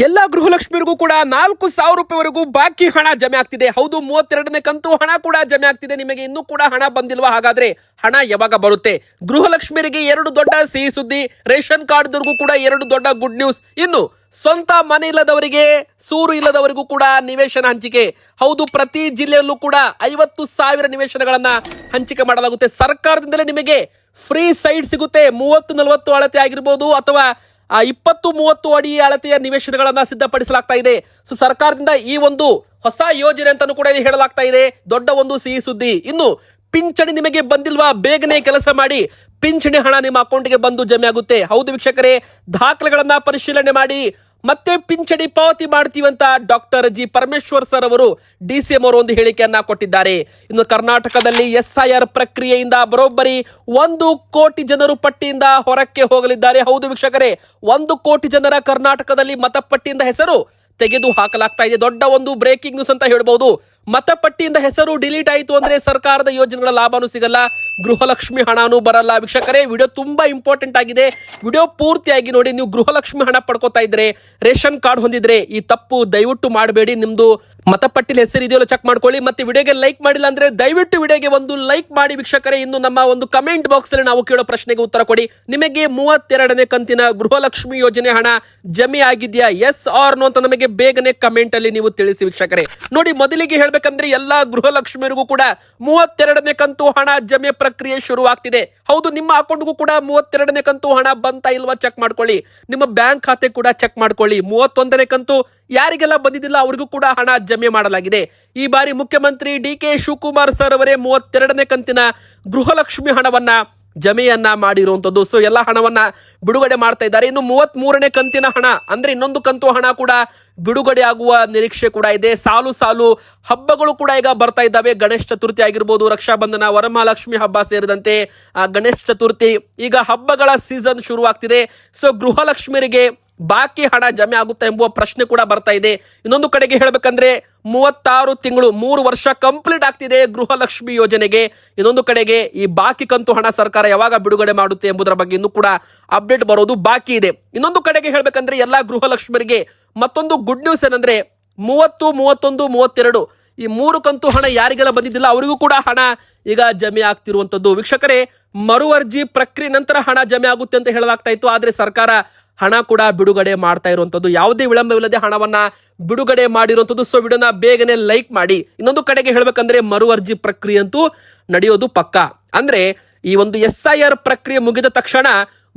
ಎಲ್ಲ ಗೃಹಲಕ್ಷ್ಮಿಯರಿಗೂ ಕೂಡ 4,000 ರೂಪಾಯಿವರೆಗೂ ಬಾಕಿ ಹಣ ಜಮೆ ಆಗ್ತಿದೆ. ಹೌದು, 32ನೇ ಕಂತು ಹಣ ಕೂಡ ಜಮೆ ಆಗ್ತಿದೆ. ನಿಮಗೆ ಇನ್ನೂ ಕೂಡ ಹಣ ಬಂದಿಲ್ವಾ? ಹಾಗಾದ್ರೆ ಹಣ ಯಾವಾಗ ಬರುತ್ತೆ? ಗೃಹಲಕ್ಷ್ಮಿಯರಿಗೆ 2 ದೊಡ್ಡ ಸಿಹಿ ಸುದ್ದಿ, ರೇಷನ್ ಕಾರ್ಡ್ದವರಿಗೂ ಕೂಡ 2 ದೊಡ್ಡ ಗುಡ್ ನ್ಯೂಸ್. ಇನ್ನು ಸ್ವಂತ ಮನೆ ಇಲ್ಲದವರಿಗೆ, ಸೂರು ಇಲ್ಲದವರಿಗೂ ಕೂಡ ನಿವೇಶನ ಹಂಚಿಕೆ. ಹೌದು, ಪ್ರತಿ ಜಿಲ್ಲೆಯಲ್ಲೂ ಕೂಡ 50,000 ನಿವೇಶನಗಳನ್ನ ಹಂಚಿಕೆ ಮಾಡಲಾಗುತ್ತೆ. ಸರ್ಕಾರದಿಂದಲೇ ನಿಮಗೆ ಫ್ರೀ ಸೈಟ್ ಸಿಗುತ್ತೆ. 30-40 ಅಳತೆ ಆಗಿರ್ಬೋದು ಅಥವಾ 20-30 ಅಡಿ ಅಳತೆಯ ನಿವೇಶನಗಳನ್ನ ಸಿದ್ಧಪಡಿಸಲಾಗ್ತಾ ಇದೆ. ಸೊ ಸರ್ಕಾರದಿಂದ ಈ ಒಂದು ಹೊಸ ಯೋಜನೆ ಅಂತಾನೂ ಕೂಡ ಹೇಳಲಾಗ್ತಾ ಇದೆ. ದೊಡ್ಡ ಒಂದು ಸಿಹಿ ಸುದ್ದಿ. ಇನ್ನು ಪಿಂಚಣಿ ನಿಮಗೆ ಬಂದಿಲ್ವಾ? ಬೇಗನೆ ಕೆಲಸ ಮಾಡಿ, ಪಿಂಚಣಿ ಹಣ ನಿಮ್ಮ ಅಕೌಂಟ್ಗೆ ಬಂದು ಜಮೆ ಆಗುತ್ತೆ. ಹೌದು ವೀಕ್ಷಕರೇ, ದಾಖಲೆಗಳನ್ನ ಪರಿಶೀಲನೆ ಮಾಡಿ ಮತ್ತೆ ಪಿಂಚಣಿ ಪಾವತಿ ಮಾಡ್ತೀವಿ ಅಂತ ಡಾಕ್ಟರ್ ಜಿ ಪರಮೇಶ್ವರ್ ಸರ್ ಅವರು DCM ಅವರು ಒಂದು ಹೇಳಿಕೆಯನ್ನ ಕೊಟ್ಟಿದ್ದಾರೆ. ಇನ್ನು ಕರ್ನಾಟಕದಲ್ಲಿ SIR ಪ್ರಕ್ರಿಯೆಯಿಂದ ಬರೋಬ್ಬರಿ 1 ಕೋಟಿ ಜನರು ಪಟ್ಟಿಯಿಂದ ಹೊರಕ್ಕೆ ಹೋಗಲಿದ್ದಾರೆ. ಹೌದು ವೀಕ್ಷಕರೇ, 1 ಕೋಟಿ ಜನರ ಕರ್ನಾಟಕದಲ್ಲಿ ಮತಪಟ್ಟಿಯಿಂದ ಹೆಸರು ತೆಗೆದು ಹಾಕಲಾಗ್ತಾ ಇದೆ. ದೊಡ್ಡ ಒಂದು ಬ್ರೇಕಿಂಗ್ ನ್ಯೂಸ್ ಅಂತ ಹೇಳ್ಬಹುದು. ಮತಪಟ್ಟಿಯಿಂದ ಹೆಸರು ಡಿಲೀಟ್ ಆಯಿತು ಅಂದ್ರೆ ಸರ್ಕಾರದ ಯೋಜನೆಗಳ ಲಾಭನೂ ಸಿಗಲ್ಲ, ಗೃಹಲಕ್ಷ್ಮಿ ಹಣನೂ ಬರಲ್ಲ. ವೀಕ್ಷಕರೇ, ವಿಡಿಯೋ ತುಂಬಾ ಇಂಪಾರ್ಟೆಂಟ್ ಆಗಿದೆ. ವಿಡಿಯೋ ಪೂರ್ತಿಯಾಗಿ ನೋಡಿ. ನೀವು ಗೃಹಲಕ್ಷ್ಮಿ ಹಣ ಪಡ್ಕೋತಾ ಇದ್ರೆ, ರೇಷನ್ ಕಾರ್ಡ್ ಹೊಂದಿದ್ರೆ ಈ ತಪ್ಪು ದಯವಿಟ್ಟು ಮಾಡಬೇಡಿ. ನಿಮ್ದು ಮತಪಟ್ಟಿಲಿ ಹೆಸರು ಇದೆಯಲ್ಲ ಚೆಕ್ ಮಾಡ್ಕೊಳ್ಳಿ. ಮತ್ತೆ ವಿಡಿಯೋಗೆ ಲೈಕ್ ಮಾಡಿಲ್ಲ ಅಂದ್ರೆ ದಯವಿಟ್ಟು ವಿಡಿಯೋಗೆ ಒಂದು ಲೈಕ್ ಮಾಡಿ ವೀಕ್ಷಕರೇ. ಇನ್ನು ನಮ್ಮ ಒಂದು ಕಮೆಂಟ್ ಬಾಕ್ಸ್ ಅಲ್ಲಿ ನಾವು ಕೇಳೋ ಪ್ರಶ್ನೆಗೆ ಉತ್ತರ ಕೊಡಿ. ನಿಮಗೆ 32ನೇ ಕಂತಿನ ಗೃಹಲಕ್ಷ್ಮಿ ಯೋಜನೆ ಹಣ ಜಮೆ ಆಗಿದೆಯಾ? ಎಸ್ ಆರ್ ನೋ ಅಂತ ನಮಗೆ ಬೇಗನೆ ಕಮೆಂಟ್ ಅಲ್ಲಿ ನೀವು ತಿಳಿಸಿ ವೀಕ್ಷಕರೇ. ನೋಡಿ, ಮೊದಲಿಗೆ ಹೇಳ್ಬೇಕಂದ್ರೆ ಎಲ್ಲಾ ಗೃಹಲಕ್ಷ್ಮಿಯರಿಗೂ ಕೂಡ 32ನೇ ಕಂತು ಹಣ ಜಮೆ ಪ್ರಕ್ರಿಯೆ ಶುರುವಾಗ್ತಿದೆ. ಹೌದು, ನಿಮ್ಮ ಅಕೌಂಟ್ಗೂ ಕೂಡ 32ನೇ ಕಂತು ಹಣ ಬಂತಾ ಇಲ್ವಾ ಚೆಕ್ ಮಾಡ್ಕೊಳ್ಳಿ. ನಿಮ್ಮ ಬ್ಯಾಂಕ್ ಖಾತೆ ಕೂಡ ಚೆಕ್ ಮಾಡ್ಕೊಳ್ಳಿ. 31ನೇ ಕಂತು ಯಾರಿಗೆಲ್ಲ ಬಂದಿದ್ದಿಲ್ಲ ಅವರಿಗೂ ಕೂಡ ಹಣ ಜಮೆ ಮಾಡಲಾಗಿದೆ. ಈ ಬಾರಿ ಮುಖ್ಯಮಂತ್ರಿ DK ಶಿವಕುಮಾರ್ ಸರ್ ಅವರೇ 32ನೇ ಕಂತಿನ ಗೃಹಲಕ್ಷ್ಮಿ ಹಣವನ್ನ ಜಮೆಯನ್ನ ಮಾಡಿರುವಂತದ್ದು. ಸೊ ಎಲ್ಲ ಹಣವನ್ನ ಬಿಡುಗಡೆ ಮಾಡ್ತಾ ಇದ್ದಾರೆ. ಇನ್ನು 33ನೇ ಕಂತಿನ ಹಣ ಅಂದ್ರೆ ಇನ್ನೊಂದು ಕಂತು ಹಣ ಕೂಡ ಬಿಡುಗಡೆ ಆಗುವ ನಿರೀಕ್ಷೆ ಕೂಡ ಇದೆ. ಸಾಲು ಸಾಲು ಹಬ್ಬಗಳು ಕೂಡ ಈಗ ಬರ್ತಾ ಇದ್ದಾವೆ. ಗಣೇಶ ಚತುರ್ಥಿ ಆಗಿರ್ಬೋದು, ರಕ್ಷಾಬಂಧನ, ವರಮಹಾಲಕ್ಷ್ಮಿ ಹಬ್ಬ ಸೇರಿದಂತೆ ಗಣೇಶ ಚತುರ್ಥಿ, ಈಗ ಹಬ್ಬಗಳ ಸೀಸನ್ ಶುರುವಾಗ್ತಿದೆ. ಸೊ ಗೃಹಲಕ್ಷ್ಮಿಯರಿಗೆ ಬಾಕಿ ಹಣ ಜಮೆ ಆಗುತ್ತಾ ಎಂಬುವ ಪ್ರಶ್ನೆ ಕೂಡ ಬರ್ತಾ ಇದೆ. ಇನ್ನೊಂದು ಕಡೆಗೆ ಹೇಳ್ಬೇಕಂದ್ರೆ 36 ತಿಂಗಳು, 3 ವರ್ಷ ಕಂಪ್ಲೀಟ್ ಆಗ್ತಿದೆ ಗೃಹಲಕ್ಷ್ಮಿ ಯೋಜನೆಗೆ. ಇನ್ನೊಂದು ಕಡೆಗೆ ಈ ಬಾಕಿ ಕಂತು ಹಣ ಸರ್ಕಾರ ಯಾವಾಗ ಬಿಡುಗಡೆ ಮಾಡುತ್ತೆ ಎಂಬುದರ ಬಗ್ಗೆ ಇನ್ನೂ ಕೂಡ ಅಪ್ಡೇಟ್ ಬರೋದು ಬಾಕಿ ಇದೆ. ಇನ್ನೊಂದು ಕಡೆಗೆ ಹೇಳ್ಬೇಕಂದ್ರೆ ಎಲ್ಲಾ ಗೃಹಲಕ್ಷ್ಮಿಯರಿಗೆ ಮತ್ತೊಂದು ಗುಡ್ ನ್ಯೂಸ್ ಏನಂದ್ರೆ 30, 31, 32 ಈ 3 ಕಂತು ಹಣ ಯಾರಿಗೆಲ್ಲ ಬಂದಿದ್ದಿಲ್ಲ ಅವರಿಗೂ ಕೂಡ ಹಣ ಈಗ ಜಮೆ ಆಗ್ತಿರುವಂತದ್ದು. ವೀಕ್ಷಕರೇ, ಮರು ಅರ್ಜಿ ಪ್ರಕ್ರಿಯೆ ನಂತರ ಹಣ ಜಮೆ ಆಗುತ್ತೆ ಅಂತ ಹೇಳಲಾಗ್ತಾ ಇತ್ತು. ಆದ್ರೆ ಸರ್ಕಾರ ಹಣ ಕೂಡ ಬಿಡುಗಡೆ ಮಾಡ್ತಾ ಇರುವಂತದ್ದು, ಯಾವುದೇ ವಿಳಂಬವಿಲ್ಲದೆ ಹಣವನ್ನ ಬಿಡುಗಡೆ ಮಾಡಿರುವಂತದ್ದು. ಸೊ ವಿಡಿಯೋನ ಬೇಗನೆ ಲೈಕ್ ಮಾಡಿ. ಇನ್ನೊಂದು ಕಡೆಗೆ ಹೇಳ್ಬೇಕಂದ್ರೆ ಮರು ಅರ್ಜಿ ಪ್ರಕ್ರಿಯೆ ಅಂತೂ ನಡೆಯೋದು ಪಕ್ಕ. ಅಂದ್ರೆ ಈ ಒಂದು SIR ಪ್ರಕ್ರಿಯೆ ಮುಗಿದ ತಕ್ಷಣ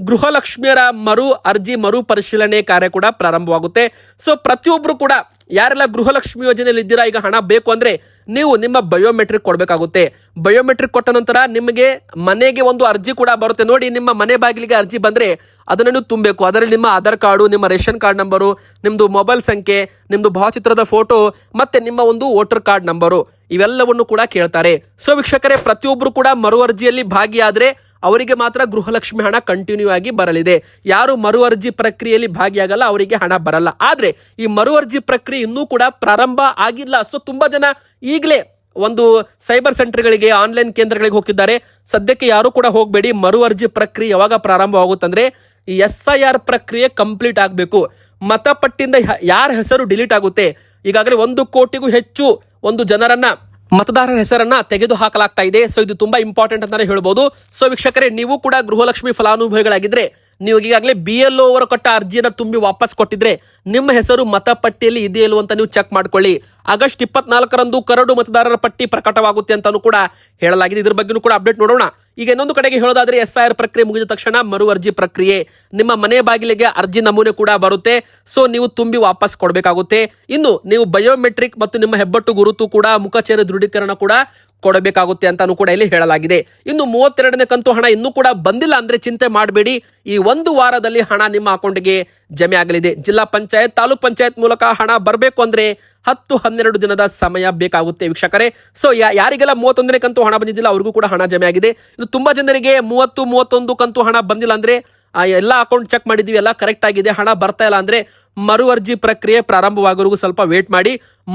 ಗೃಹಲಕ್ಷ್ಮಿಯರ ಮರು ಪರಿಶೀಲನೆ ಕಾರ್ಯ ಕೂಡ ಪ್ರಾರಂಭವಾಗುತ್ತೆ. ಸೊ ಪ್ರತಿಯೊಬ್ರು ಕೂಡ ಯಾರೆಲ್ಲ ಗೃಹಲಕ್ಷ್ಮಿ ಯೋಜನೆಯಲ್ಲಿ ಇದ್ದೀರಾ, ಈಗ ಹಣ ಬೇಕು ಅಂದ್ರೆ ನೀವು ನಿಮ್ಮ ಬಯೋಮೆಟ್ರಿಕ್ ಕೊಡಬೇಕಾಗುತ್ತೆ. ಬಯೋಮೆಟ್ರಿಕ್ ಕೊಟ್ಟ ನಂತರ ನಿಮಗೆ ಮನೆಗೆ ಒಂದು ಅರ್ಜಿ ಕೂಡ ಬರುತ್ತೆ. ನೋಡಿ, ನಿಮ್ಮ ಮನೆ ಬಾಗಿಲಿಗೆ ಅರ್ಜಿ ಬಂದ್ರೆ ಅದನ್ನು ನೀವು ತುಂಬಬೇಕು. ಅದರಲ್ಲಿ ನಿಮ್ಮ ಆಧಾರ್ ಕಾರ್ಡು, ನಿಮ್ಮ ರೇಷನ್ ಕಾರ್ಡ್ ನಂಬರು, ನಿಮ್ದು ಮೊಬೈಲ್ ಸಂಖ್ಯೆ, ನಿಮ್ದು ಭಾವಚಿತ್ರದ ಫೋಟೋ ಮತ್ತೆ ನಿಮ್ಮ ಒಂದು ವೋಟರ್ ಕಾರ್ಡ್ ನಂಬರು ಇವೆಲ್ಲವನ್ನು ಕೂಡ ಕೇಳ್ತಾರೆ. ಸೊ ವೀಕ್ಷಕರೇ, ಪ್ರತಿಯೊಬ್ರು ಕೂಡ ಮರು ಅರ್ಜಿಯಲ್ಲಿ ಭಾಗಿಯಾದ್ರೆ ಅವರಿಗೆ ಮಾತ್ರ ಗೃಹಲಕ್ಷ್ಮಿ ಹಣ ಕಂಟಿನ್ಯೂ ಆಗಿ ಬರಲಿದೆ. ಯಾರು ಮರು ಅರ್ಜಿ ಪ್ರಕ್ರಿಯೆಯಲ್ಲಿ ಭಾಗಿಯಾಗಲ್ಲ ಅವರಿಗೆ ಹಣ ಬರಲ್ಲ. ಆದ್ರೆ ಈ ಮರು ಅರ್ಜಿ ಪ್ರಕ್ರಿಯೆ ಇನ್ನೂ ಕೂಡ ಪ್ರಾರಂಭ ಆಗಿಲ್ಲ. ಸೊ ತುಂಬಾ ಜನ ಈಗಲೇ ಒಂದು ಸೈಬರ್ ಸೆಂಟರ್ಗಳಿಗೆ, ಆನ್ಲೈನ್ ಕೇಂದ್ರಗಳಿಗೆ ಹೋಗ್ತಿದ್ದಾರೆ. ಸದ್ಯಕ್ಕೆ ಯಾರು ಕೂಡ ಹೋಗಬೇಡಿ. ಮರು ಅರ್ಜಿ ಪ್ರಕ್ರಿಯೆ ಯಾವಾಗ ಪ್ರಾರಂಭವಾಗುತ್ತಂದ್ರೆ ಈ SIR ಪ್ರಕ್ರಿಯೆ ಕಂಪ್ಲೀಟ್ ಆಗಬೇಕು. ಮತಪಟ್ಟಿಯಿಂದ ಯಾರ ಹೆಸರು ಡಿಲೀಟ್ ಆಗುತ್ತೆ, ಈಗಾಗಲೇ 1 ಕೋಟಿಗೂ ಹೆಚ್ಚು ಒಂದು ಜನರನ್ನ ಮತದಾರರ ಹೆಸರನ್ನ ತೆಗೆದು ಹಾಕಲಾಗ್ತಾ ಇದೆ. ಸೊ ಇದು ತುಂಬಾ ಇಂಪಾರ್ಟೆಂಟ್ ಅಂತಾನೆ ಹೇಳ್ಬೋದು. ಸೊ ವೀಕ್ಷಕರೇ, ನೀವು ಕೂಡ ಗೃಹಲಕ್ಷ್ಮಿ ಫಲಾನುಭವಿಗಳಾಗಿದ್ರೆ, ನೀವು ಈಗಾಗಲೇ BLO ಅವರು ಕೊಟ್ಟ ಅರ್ಜಿಯನ್ನು ತುಂಬಿ ವಾಪಸ್ ಕೊಟ್ಟಿದ್ರೆ ನಿಮ್ಮ ಹೆಸರು ಮತಪಟ್ಟಿಯಲ್ಲಿ ಇದೆಯಲ್ಲೋ ಅಂತ ನೀವು ಚೆಕ್ ಮಾಡ್ಕೊಳ್ಳಿ. ಆಗಸ್ಟ್ 24ರಂದು ಕರಡು ಮತದಾರರ ಪಟ್ಟಿ ಪ್ರಕಟವಾಗುತ್ತೆ ಅಂತಾನೂ ಕೂಡ ಹೇಳಲಾಗಿದೆ. ಇದ್ರ ಬಗ್ಗೆ ಕೂಡ ಅಪ್ಡೇಟ್ ನೋಡೋಣ. ಈಗ ಇನ್ನೊಂದು ಕಡೆಗೆ ಹೇಳೋದಾದ್ರೆ SIR ಪ್ರಕ್ರಿಯೆ ಮುಗಿದ ತಕ್ಷಣ ಮರು ಅರ್ಜಿ ಪ್ರಕ್ರಿಯೆ ನಿಮ್ಮ ಮನೆ ಬಾಗಿಲಿಗೆ ಅರ್ಜಿ ನಮೂನೆ ಕೂಡ ಬರುತ್ತೆ. ಸೊ ನೀವು ತುಂಬಿ ವಾಪಸ್ ಕೊಡಬೇಕಾಗುತ್ತೆ. ಇನ್ನು ನೀವು ಬಯೋಮೆಟ್ರಿಕ್ ಮತ್ತು ನಿಮ್ಮ ಹೆಬ್ಬಟ್ಟು ಗುರುತು ಕೂಡ, ಮುಖಚೇರ ದೃಢೀಕರಣ ಕೂಡ ಕೊಡಬೇಕಾಗುತ್ತೆ ಅಂತಾನೂ ಕೂಡ ಇಲ್ಲಿ ಹೇಳಲಾಗಿದೆ. ಇನ್ನು 32ನೇ ಕಂತು ಹಣ ಇನ್ನೂ ಕೂಡ ಬಂದಿಲ್ಲ ಅಂದ್ರೆ ಚಿಂತೆ ಮಾಡಬೇಡಿ. ಈ 1 ವಾರದಲ್ಲಿ ಹಣ ನಿಮ್ಮ ಅಕೌಂಟ್ಗೆ ಜಮೆ ಆಗಲಿದೆ. ಜಿಲ್ಲಾ ಪಂಚಾಯತ್, ತಾಲೂಕ್ ಪಂಚಾಯತ್ ಮೂಲಕ ಹಣ ಬರಬೇಕು ಅಂದ್ರೆ 10-12 ದಿನದ ಸಮಯ ಬೇಕಾಗುತ್ತೆ ವೀಕ್ಷಕರೇ. ಸೊ ಯಾರಿಗೆಲ್ಲ 31ನೇ ಕಂತು ಹಣ ಬಂದಿದ್ದಿಲ್ಲ ಅವ್ರಿಗೂ ಕೂಡ ಹಣ ಜಮೆ ಆಗಿದೆ. ಇದು ತುಂಬಾ ಜನರಿಗೆ 30, 31 ಕಂತು ಹಣ ಬಂದಿಲ್ಲ ಅಂದ್ರೆ ಎಲ್ಲ ಅಕೌಂಟ್ ಚೆಕ್ ಮಾಡಿದ್ವಿ, ಎಲ್ಲ ಕರೆಕ್ಟ್ ಆಗಿದೆ, ಹಣ ಬರ್ತಾ ಇಲ್ಲ ಅಂದ್ರೆ ಮರು ಅರ್ಜಿ ಪ್ರಕ್ರಿಯೆ ಪ್ರಾರಂಭವಾಗೋವರೆಗೂ ಸ್ವಲ್ಪ ವೇಟ್ ಮಾಡಿ.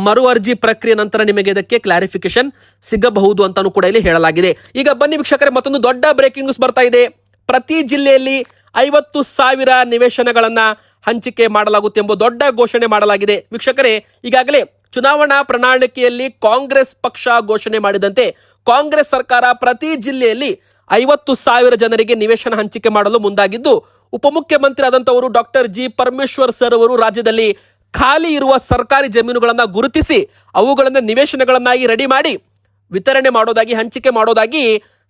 ಮರು ಅರ್ಜಿ ಪ್ರಕ್ರಿಯೆ ನಂತರ ನಿಮಗೆ ಇದಕ್ಕೆ ಕ್ಲಾರಿಫಿಕೇಶನ್ ಸಿಗಬಹುದು ಅಂತಾನೂ ಕೂಡ ಇಲ್ಲಿ ಹೇಳಲಾಗಿದೆ. ಈಗ ಬನ್ನಿ ವೀಕ್ಷಕರೇ, ಮತ್ತೊಂದು ದೊಡ್ಡ ಬ್ರೇಕಿಂಗ್ ನ್ಯೂಸ್ ಬರ್ತಾ ಇದೆ. ಪ್ರತಿ ಜಿಲ್ಲೆಯಲ್ಲಿ 50,000 ನಿವೇಶನಗಳನ್ನ ಹಂಚಿಕೆ ಮಾಡಲಾಗುತ್ತೆ ಎಂಬ ದೊಡ್ಡ ಘೋಷಣೆ ಮಾಡಲಾಗಿದೆ. ವೀಕ್ಷಕರೇ, ಈಗಾಗಲೇ ಚುನಾವಣಾ ಪ್ರಣಾಳಿಕೆಯಲ್ಲಿ ಕಾಂಗ್ರೆಸ್ ಪಕ್ಷ ಘೋಷಣೆ ಮಾಡಿದಂತೆ ಕಾಂಗ್ರೆಸ್ ಸರ್ಕಾರ ಪ್ರತಿ ಜಿಲ್ಲೆಯಲ್ಲಿ 50,000 ಜನರಿಗೆ ನಿವೇಶನ ಹಂಚಿಕೆ ಮಾಡಲು ಮುಂದಾಗಿದ್ದು, ಉಪಮುಖ್ಯಮಂತ್ರಿ ಆದಂತವರು ಡಾಕ್ಟರ್ ಜಿ ಪರಮೇಶ್ವರ್ ಸರ್ ಅವರು ರಾಜ್ಯದಲ್ಲಿ ಖಾಲಿ ಇರುವ ಸರ್ಕಾರಿ ಜಮೀನುಗಳನ್ನು ಗುರುತಿಸಿ ಅವುಗಳನ್ನು ನಿವೇಶನಗಳನ್ನಾಗಿ ರೆಡಿ ಮಾಡಿ ವಿತರಣೆ ಮಾಡೋದಾಗಿ, ಹಂಚಿಕೆ ಮಾಡೋದಾಗಿ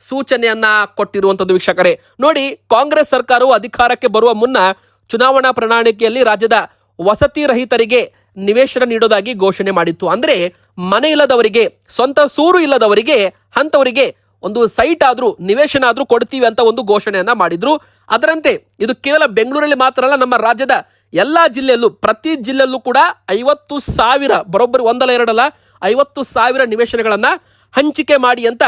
ಸೂಚನೆಯನ್ನ ಕೊಟ್ಟಿರುವಂತದ್ದು. ವೀಕ್ಷಕರೇ ನೋಡಿ, ಕಾಂಗ್ರೆಸ್ ಸರ್ಕಾರವು ಅಧಿಕಾರಕ್ಕೆ ಬರುವ ಮುನ್ನ ಚುನಾವಣಾ ಪ್ರಣಾಳಿಕೆಯಲ್ಲಿ ರಾಜ್ಯದ ವಸತಿ ರಹಿತರಿಗೆ ನಿವೇಶನ ನೀಡೋದಾಗಿ ಘೋಷಣೆ ಮಾಡಿತ್ತು. ಅಂದ್ರೆ ಮನೆ ಇಲ್ಲದವರಿಗೆ, ಸ್ವಂತ ಸೂರು ಇಲ್ಲದವರಿಗೆ, ಅಂತವರಿಗೆ ಒಂದು ಸೈಟ್ ಆದ್ರೂ, ನಿವೇಶನ ಆದ್ರೂ ಕೊಡ್ತೀವಿ ಅಂತ ಒಂದು ಘೋಷಣೆಯನ್ನ ಮಾಡಿದ್ರು. ಅದರಂತೆ ಇದು ಕೇವಲ ಬೆಂಗಳೂರಲ್ಲಿ ಮಾತ್ರ ಅಲ್ಲ, ನಮ್ಮ ರಾಜ್ಯದ ಎಲ್ಲಾ ಜಿಲ್ಲೆಯಲ್ಲೂ, ಪ್ರತಿ ಜಿಲ್ಲೆಯಲ್ಲೂ ಕೂಡ 50,000, ಬರೋಬ್ಬರಿ ಒಂದಲ್ಲ ಎರಡಲ್ಲ 50,000 ನಿವೇಶನಗಳನ್ನ ಹಂಚಿಕೆ ಮಾಡಿ ಅಂತ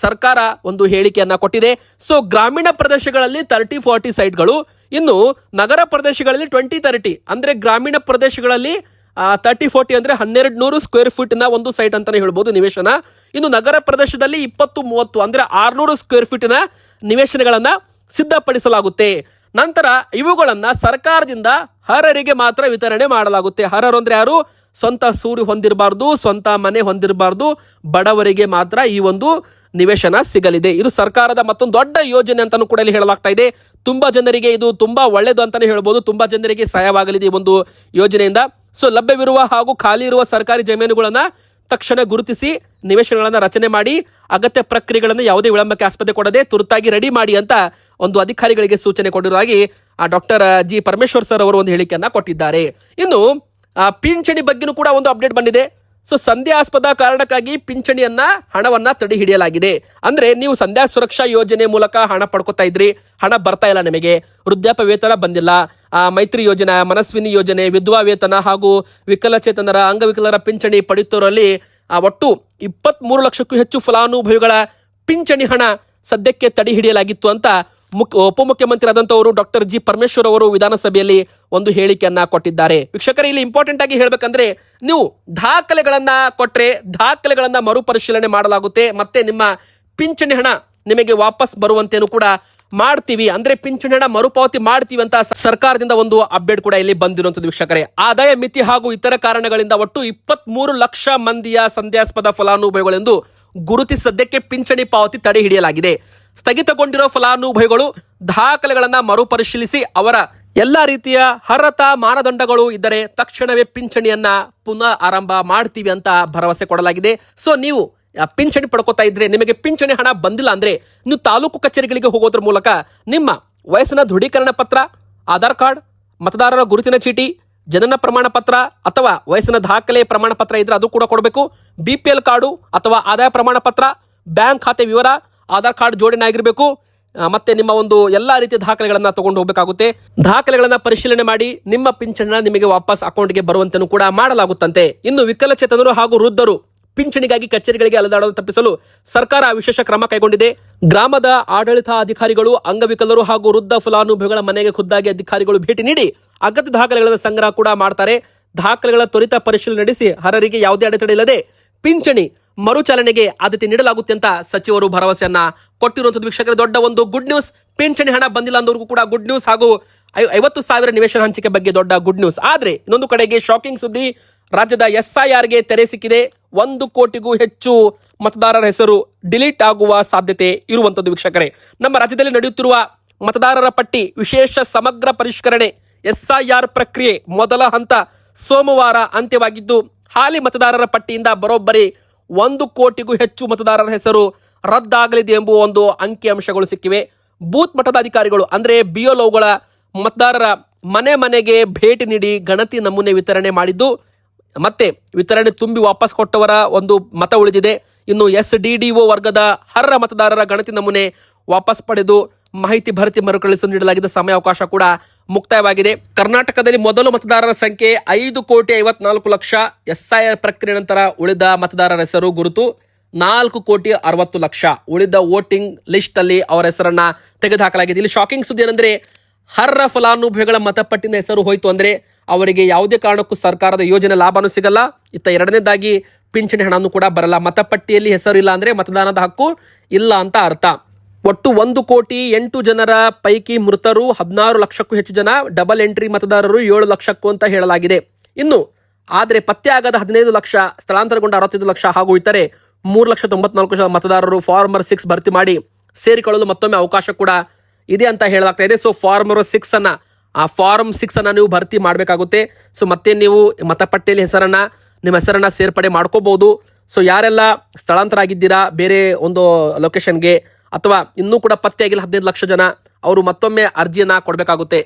ಸರ್ಕಾರ ಒಂದು ಹೇಳಿಕೆಯನ್ನ ಕೊಟ್ಟಿದೆ. ಸೊ ಗ್ರಾಮೀಣ ಪ್ರದೇಶಗಳಲ್ಲಿ 30-40 ಸೈಟ್ಗಳು, ಇನ್ನು ನಗರ ಪ್ರದೇಶಗಳಲ್ಲಿ 20-30, ಅಂದ್ರೆ ಗ್ರಾಮೀಣ ಪ್ರದೇಶಗಳಲ್ಲಿ 30-40 ಅಂದ್ರೆ 1200 ಸ್ಕ್ವೇರ್ ಫೀಟ್ ನ ಒಂದು ಸೈಟ್ ಅಂತಾನೆ ಹೇಳ್ಬೋದು ನಿವೇಶನ. ಇನ್ನು ನಗರ ಪ್ರದೇಶದಲ್ಲಿ 20-30 ಅಂದ್ರೆ 600 ಸ್ಕ್ವೇರ್ ಫೀಟ್ ನ ನಿವೇಶನಗಳನ್ನ ಸಿದ್ಧಪಡಿಸಲಾಗುತ್ತೆ. ನಂತರ ಇವುಗಳನ್ನ ಸರ್ಕಾರದಿಂದ ಅರ್ಹರಿಗೆ ಮಾತ್ರ ವಿತರಣೆ ಮಾಡಲಾಗುತ್ತೆ. ಅರ್ಹರು ಅಂದ್ರೆ ಯಾರು? ಸ್ವಂತ ಸೂರು ಹೊಂದಿರಬಾರ್ದು, ಸ್ವಂತ ಮನೆ ಹೊಂದಿರಬಾರ್ದು, ಬಡವರಿಗೆ ಮಾತ್ರ ಈ ಒಂದು ನಿವೇಶನ ಸಿಗಲಿದೆ. ಇದು ಸರ್ಕಾರದ ಮತ್ತೊಂದು ದೊಡ್ಡ ಯೋಜನೆ ಅಂತಾನೂ ಕೂಡ ಇಲ್ಲಿ ಹೇಳಲಾಗ್ತಾ ಇದೆ. ತುಂಬಾ ಜನರಿಗೆ ಇದು ತುಂಬಾ ಒಳ್ಳೆಯದು ಅಂತಾನೆ ಹೇಳ್ಬೋದು. ತುಂಬಾ ಜನರಿಗೆ ಸಹಾಯವಾಗಲಿದೆ ಈ ಒಂದು ಯೋಜನೆಯಿಂದ. ಸೊ ಲಭ್ಯವಿರುವ ಹಾಗೂ ಖಾಲಿ ಇರುವ ಸರ್ಕಾರಿ ಜಮೀನುಗಳನ್ನ ತಕ್ಷಣ ಗುರುತಿಸಿ ನಿವೇಶನಗಳನ್ನ ರಚನೆ ಮಾಡಿ ಅಗತ್ಯ ಪ್ರಕ್ರಿಯೆಗಳನ್ನು ಯಾವುದೇ ವಿಳಂಬಕ್ಕೆ ಆಸ್ಪದ ಕೊಡದೆ ತುರ್ತಾಗಿ ರೆಡಿ ಮಾಡಿ ಅಂತ ಒಂದು ಅಧಿಕಾರಿಗಳಿಗೆ ಸೂಚನೆ ಕೊಟ್ಟಿರುವಾಗಿ ಡಾಕ್ಟರ್ ಜಿ ಪರಮೇಶ್ವರ್ ಸರ್ ಅವರು ಒಂದು ಹೇಳಿಕೆಯನ್ನ ಕೊಟ್ಟಿದ್ದಾರೆ. ಇನ್ನು ಪಿಂಚಣಿ ಬಗ್ಗೆನೂ ಕೂಡ ಒಂದು ಅಪ್ಡೇಟ್ ಬಂದಿದೆ. ಸೊ ಸಂಧ್ಯಾಸ್ಪದ ಕಾರಣಕ್ಕಾಗಿ ಪಿಂಚಣಿಯನ್ನ ಹಣವನ್ನ ತಡೆ ಹಿಡಿಯಲಾಗಿದೆ. ಅಂದ್ರೆ ನೀವು ಸಂಧ್ಯಾ ಸುರಕ್ಷಾ ಯೋಜನೆ ಮೂಲಕ ಹಣ ಪಡ್ಕೊತಾ ಇದ್ರಿ, ಹಣ ಬರ್ತಾ ಇಲ್ಲ ನಿಮಗೆ, ವೃದ್ಧಾಪ್ಯ ವೇತನ ಬಂದಿಲ್ಲ, ಮೈತ್ರಿ ಯೋಜನೆ, ಮನಸ್ವಿನಿ ಯೋಜನೆ, ವಿಧವಾ ವೇತನ ಹಾಗೂ ವಿಕಲಚೇತನರ, ಅಂಗವಿಕಲರ ಪಿಂಚಣಿ ಪಡೆಯುತ್ತವರಲ್ಲಿ ಒಟ್ಟು 23 ಲಕ್ಷಕ್ಕೂ ಹೆಚ್ಚು ಫಲಾನುಭವಿಗಳ ಪಿಂಚಣಿ ಹಣ ಸದ್ಯಕ್ಕೆ ತಡೆ ಹಿಡಿಯಲಾಗಿತ್ತು ಅಂತ ಉಪಮುಖ್ಯಮಂತ್ರಿ ಆದಂತವರು ಡಾಕ್ಟರ್ ಜಿ ಪರಮೇಶ್ವರ್ ಅವರು ವಿಧಾನಸಭೆಯಲ್ಲಿ ಒಂದು ಹೇಳಿಕೆಯನ್ನ ಕೊಟ್ಟಿದ್ದಾರೆ. ವೀಕ್ಷಕರೇ, ಇಲ್ಲಿ ಇಂಪಾರ್ಟೆಂಟ್ ಆಗಿ ಹೇಳ್ಬೇಕಂದ್ರೆ, ನೀವು ದಾಖಲೆಗಳನ್ನ ಕೊಟ್ರೆ ದಾಖಲೆಗಳನ್ನ ಮರುಪರಿಶೀಲನೆ ಮಾಡಲಾಗುತ್ತೆ, ಮತ್ತೆ ನಿಮ್ಮ ಪಿಂಚಣಿ ಹಣ ನಿಮಗೆ ವಾಪಸ್ ಬರುವಂತೇನು ಕೂಡ ಮಾಡ್ತೀವಿ, ಅಂದ್ರೆ ಪಿಂಚಣಿ ಹಣ ಮರುಪಾವತಿ ಮಾಡ್ತೀವಿ ಅಂತ ಸರ್ಕಾರದಿಂದ ಒಂದು ಅಪ್ಡೇಟ್ ಕೂಡ ಇಲ್ಲಿ ಬಂದಿರುವಂತದ್ದು. ವೀಕ್ಷಕರೇ, ಆದಾಯ ಮಿತಿ ಹಾಗೂ ಇತರ ಕಾರಣಗಳಿಂದ ಒಟ್ಟು 23 ಲಕ್ಷ ಮಂದಿಯ ಸಂಧ್ಯಾಸ್ಪದ ಫಲಾನುಭವಿಗಳೆಂದು ಗುರುತಿಸಿ ಸದ್ಯಕ್ಕೆ ಪಿಂಚಣಿ ಪಾವತಿ ತಡೆ ಹಿಡಿಯಲಾಗಿದೆ. ಸ್ಥಗಿತಗೊಂಡಿರೋ ಫಲಾನುಭವಿಗಳು ದಾಖಲೆಗಳನ್ನ ಮರುಪರಿಶೀಲಿಸಿ ಅವರ ಎಲ್ಲಾ ರೀತಿಯ ಅರ್ಹತಾ ಮಾನದಂಡಗಳು ಇದ್ದರೆ ತಕ್ಷಣವೇ ಪಿಂಚಣಿಯನ್ನ ಪುನಃ ಆರಂಭ ಮಾಡ್ತೀವಿ ಅಂತ ಭರವಸೆ ಕೊಡಲಾಗಿದೆ. ಸೊ ನೀವು ಪಿಂಚಣಿ ಪಡ್ಕೋತಾ ಇದ್ರೆ, ನಿಮಗೆ ಪಿಂಚಣಿ ಹಣ ಬಂದಿಲ್ಲ ಅಂದ್ರೆ ನೀವು ತಾಲೂಕು ಕಚೇರಿಗಳಿಗೆ ಹೋಗೋದ್ರ ಮೂಲಕ ನಿಮ್ಮ ವಯಸ್ಸಿನ ದೃಢೀಕರಣ ಪತ್ರ, ಆಧಾರ್ ಕಾರ್ಡ್, ಮತದಾರರ ಗುರುತಿನ ಚೀಟಿ, ಜನನ ಪ್ರಮಾಣ ಪತ್ರ ಅಥವಾ ವಯಸ್ಸಿನ ದಾಖಲೆ ಪ್ರಮಾಣ ಪತ್ರ ಇದ್ರೆ ಅದು ಕೂಡ ಕೊಡಬೇಕು. BPL ಕಾರ್ಡು ಅಥವಾ ಆದಾಯ ಪ್ರಮಾಣ ಪತ್ರ, ಬ್ಯಾಂಕ್ ಖಾತೆ ವಿವರ, ಆಧಾರ್ ಕಾರ್ಡ್ ಜೋಡಣೆ ಆಗಿರಬೇಕು. ಮತ್ತೆ ನಿಮ್ಮ ಒಂದು ಎಲ್ಲಾ ರೀತಿಯ ದಾಖಲೆಗಳನ್ನ ತಗೊಂಡು ಹೋಗಬೇಕಾಗುತ್ತೆ. ದಾಖಲೆಗಳನ್ನ ಪರಿಶೀಲನೆ ಮಾಡಿ ನಿಮ್ಮ ಪಿಂಚಣಿನ ನಿಮಗೆ ವಾಪಸ್ ಅಕೌಂಟ್ಗೆ ಬರುವಂತೆ ಕೂಡ ಮಾಡಲಾಗುತ್ತಂತೆ. ಇನ್ನು ವಿಕಲಚೇತನರು ಹಾಗೂ ವೃದ್ಧರು ಪಿಂಚಣಿಗಾಗಿ ಕಚೇರಿಗಳಿಗೆ ಅಲೆದಾಡಲು ತಪ್ಪಿಸಲು ಸರ್ಕಾರ ವಿಶೇಷ ಕ್ರಮ ಕೈಗೊಂಡಿದೆ. ಗ್ರಾಮದ ಆಡಳಿತ ಅಧಿಕಾರಿಗಳು ಅಂಗವಿಕಲರು ಹಾಗೂ ವೃದ್ಧ ಫಲಾನುಭವಿಗಳ ಮನೆಗೆ ಖುದ್ದಾಗಿ ಅಧಿಕಾರಿಗಳು ಭೇಟಿ ನೀಡಿ ಅಗತ್ಯ ದಾಖಲೆಗಳ ಸಂಗ್ರಹ ಕೂಡ ಮಾಡ್ತಾರೆ. ದಾಖಲೆಗಳ ತ್ವರಿತ ಪರಿಶೀಲನೆ ನಡೆಸಿ ಅರ್ಹರಿಗೆ ಯಾವುದೇ ಅಡೆತಡೆ ಇಲ್ಲದೆ ಪಿಂಚಣಿ ಮರುಚಾಲನೆಗೆ ಆದ್ಯತೆ ನೀಡಲಾಗುತ್ತೆ ಅಂತ ಸಚಿವರು ಭರವಸೆಯನ್ನ ಕೊಟ್ಟಿರುವಂತದ್ದು. ವೀಕ್ಷಕರ, ದೊಡ್ಡ ಒಂದು ಗುಡ್ ನ್ಯೂಸ್. ಪಿಂಚಣಿ ಹಣ ಬಂದಿಲ್ಲ ಅಂದವರಿಗೂ ಕೂಡ ಗುಡ್ ನ್ಯೂಸ್ ಹಾಗೂ 50,000 ನಿವೇಶನ ಹಂಚಿಕೆ ಬಗ್ಗೆ ದೊಡ್ಡ ಗುಡ್ ನ್ಯೂಸ್. ಆದ್ರೆ ಇನ್ನೊಂದು ಕಡೆಗೆ ಶಾಕಿಂಗ್ ಸುದ್ದಿ, ರಾಜ್ಯದ SIRಗೆ ತೆರೆ ಸಿಕ್ಕಿದೆ. 1 ಕೋಟಿಗೂ ಹೆಚ್ಚು ಮತದಾರರ ಹೆಸರು ಡಿಲೀಟ್ ಆಗುವ ಸಾಧ್ಯತೆ ಇರುವಂತದ್ದು. ವೀಕ್ಷಕರೇ, ನಮ್ಮ ರಾಜ್ಯದಲ್ಲಿ ನಡೆಯುತ್ತಿರುವ ಮತದಾರರ ಪಟ್ಟಿ ವಿಶೇಷ ಸಮಗ್ರ ಪರಿಷ್ಕರಣೆ SIR ಪ್ರಕ್ರಿಯೆ ಮೊದಲ ಹಂತ ಸೋಮವಾರ ಅಂತ್ಯವಾಗಿದ್ದು, ಹಾಲಿ ಮತದಾರರ ಪಟ್ಟಿಯಿಂದ ಬರೋಬ್ಬರಿ 1 ಕೋಟಿಗೂ ಹೆಚ್ಚು ಮತದಾರರ ಹೆಸರು ರದ್ದಾಗಲಿದೆ ಎಂಬುವ ಒಂದು ಅಂಕಿಅಂಶಗಳು ಸಿಕ್ಕಿವೆ. ಬೂತ್ ಮಟ್ಟದ ಅಧಿಕಾರಿಗಳು ಅಂದ್ರೆ BLOಗಳ ಮತದಾರರ ಮನೆ ಮನೆಗೆ ಭೇಟಿ ನೀಡಿ ಗಣತಿ ನಮೂನೆ ವಿತರಣೆ ಮಾಡಿದ್ದು, ಮತ್ತೆ ವಿತರಣೆ ತುಂಬಿ ವಾಪಸ್ ಕೊಟ್ಟವರ ಒಂದು ಮತ ಉಳಿದಿದೆ. ಇನ್ನು SDDO ವರ್ಗದ ಅರ್ಹ ಮತದಾರರ ಗಣತಿ ನಮೂನೆ ವಾಪಸ್ ಪಡೆದು ಮಾಹಿತಿ ಭರ್ತಿ ಮರುಕಳಿಸಲು ನೀಡಲಾಗಿದ್ದ ಸಮಯಾವಕಾಶ ಕೂಡ ಮುಕ್ತಾಯವಾಗಿದೆ. ಕರ್ನಾಟಕದಲ್ಲಿ ಮೊದಲು ಮತದಾರರ ಸಂಖ್ಯೆ 5,54,00,000. SIR ಪ್ರಕ್ರಿಯೆ ನಂತರ ಉಳಿದ ಮತದಾರರ ಹೆಸರು ಗುರುತು 4,60,00,000. ಉಳಿದ ವೋಟಿಂಗ್ ಲಿಸ್ಟ್ ಅಲ್ಲಿ ಅವರ ಹೆಸರನ್ನ ತೆಗೆದುಹಾಕಲಾಗಿದೆ. ಇಲ್ಲಿ ಶಾಕಿಂಗ್ ಸುದ್ದಿ ಏನಂದ್ರೆ, ಅರ್ಹ ಫಲಾನುಭವಿಗಳ ಮತಪಟ್ಟಿನ ಹೆಸರು ಹೋಯ್ತು ಅಂದ್ರೆ ಅವರಿಗೆ ಯಾವುದೇ ಕಾರಣಕ್ಕೂ ಸರ್ಕಾರದ ಯೋಜನೆ ಲಾಭನೂ ಸಿಗಲ್ಲ. ಇತ್ತ ಎರಡನೇದಾಗಿ ಪಿಂಚಣಿ ಹಣನೂ ಕೂಡ ಬರಲ್ಲ. ಮತಪಟ್ಟಿಯಲ್ಲಿ ಹೆಸರು ಇಲ್ಲ ಅಂದ್ರೆ ಮತದಾನದ ಹಕ್ಕು ಇಲ್ಲ ಅಂತ ಅರ್ಥ. ಒಟ್ಟು 1,08,00,000 ಜನರ ಪೈಕಿ ಮೃತರು 16 ಲಕ್ಷಕ್ಕೂ ಹೆಚ್ಚು ಜನ, ಡಬಲ್ ಎಂಟ್ರಿ ಮತದಾರರು 7 ಲಕ್ಷಕ್ಕೂ ಅಂತ ಹೇಳಲಾಗಿದೆ. ಇನ್ನು ಆದರೆ ಪತ್ತೆ ಆಗದ 15 ಲಕ್ಷ, ಸ್ಥಳಾಂತರಗೊಂಡ 65 ಲಕ್ಷ ಹಾಗೂ ಇತರೆ 3,94,000 ಮತದಾರರು ಫಾರ್ಮರ್ 6 ಭರ್ತಿ ಮಾಡಿ ಸೇರಿಕೊಳ್ಳಲು ಮತ್ತೊಮ್ಮೆ ಅವಕಾಶ ಕೂಡ ಇದೆ ಅಂತ ಹೇಳಲಾಗ್ತಾ ಇದೆ. ಸೊ ಫಾರ್ಮರ್ 6 ಅನ್ನ, ಆ ಫಾರ್ಮ್ 6 ಅನ್ನ ನೀವು ಭರ್ತಿ ಮಾಡಬೇಕಾಗುತ್ತೆ. ಸೊ ಮತ್ತೆ ನೀವು ಮತಪಟ್ಟಿಯಲ್ಲಿ ನಿಮ್ಮ ಹೆಸರನ್ನ ಸೇರ್ಪಡೆ ಮಾಡ್ಕೋಬಹುದು. ಸೊ ಯಾರೆಲ್ಲ ಸ್ಥಳಾಂತರ ಆಗಿದ್ದೀರಾ ಬೇರೆ ಒಂದು ಲೊಕೇಶನ್ಗೆ, ಅಥವಾ ಇನ್ನೂ ಕೂಡ ಪತ್ತೆ ಆಗಿಲ್ಲ 15 ಲಕ್ಷ ಜನ, ಅವರು ಮತ್ತೊಮ್ಮೆ ಅರ್ಜಿಯನ್ನ ಕೊಡಬೇಕಾಗುತ್ತೆ.